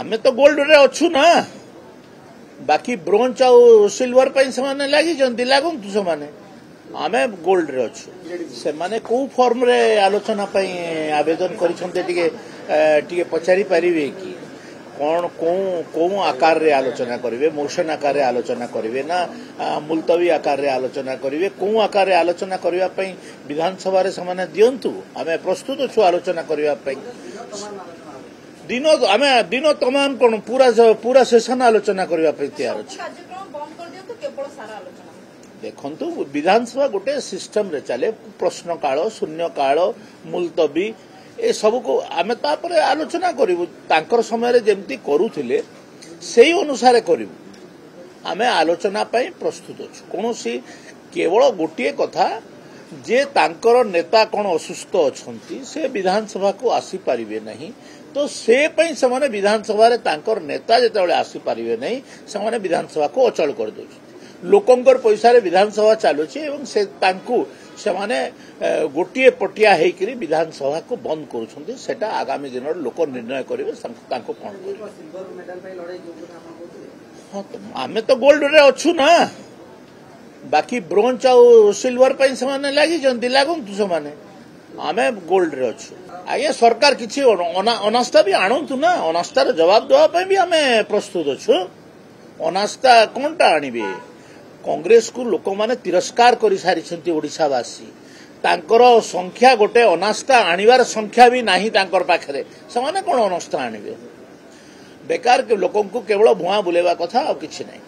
आमे तो गोल्ड रे अच्छु ना बाकी ब्रोंज आउ सिल्वर से लगी लागंतु से आमे गोल्ड रे अच्छु से माने को फॉर्म रे आलोचना आवेदन कर पचारि पारिबे कि कौन कौ आकार रे आलोचना करेंगे मोशन आकार रे आलोचना करेंगे ना मुलतवी आकार रे आलोचना करेंगे कौ आकार रे आलोचना करने विधानसभा रे समाने दियंतु आमे प्रस्तुत छु आलोचना करने दिन तमाम कौन पूरा सेशन आलोचना करने तैयार अच्छे देखु विधानसभा गोटे सिस्टम रे चले प्रश्न काल शून्य काल मुलतवी ए सब को आमे तापर आलोचना करूँ तांकर समय रे जेमती करूथिले सेही अनुसार करूँ आमे आलोचना पाई प्रस्तुत अच्छु कौन केवल गोटे कथा जे तांकर नेता कौन असुस्थ अछंती से विधानसभा को आसी पारिबे नहीं तो से पई समाने विधानसभा रे तांकर नेता जेतेबेले आसी पारिबे नहीं समाने विधानसभा को अचल कर दो लोकंकर पैसा रे विधानसभा चालुची एवं से तांकु सेमाने गोटे पटिया हेकरी विधानसभा को बंद करूछंती सेटा आगामी दिन लोक निर्णय करेंगे तांको कोन हाँ तो आमे तो गोल्ड रे अच्छु ना बाकी ब्रोंज आउ सिल्वर से लगी लागंतु से आमे गोल्ड रे अच्छु आगे सरकार किसी अनास्था भी आणंतु ना अनास्थार जवाब देवाई भी आमे प्रस्तुत अच्छु अनास्था कौनटा आणबे कांग्रेस को लोक माने तिरस्कार कर सारी ओडिशावासी तांकर संख्या गोटे अनास्था आनिबार संख्या भी नहीं तांकर पाखरे से कौन अनास्था आणबे बेकार लोक केवल भुआ बुलेवा कथा और किछि नहीं।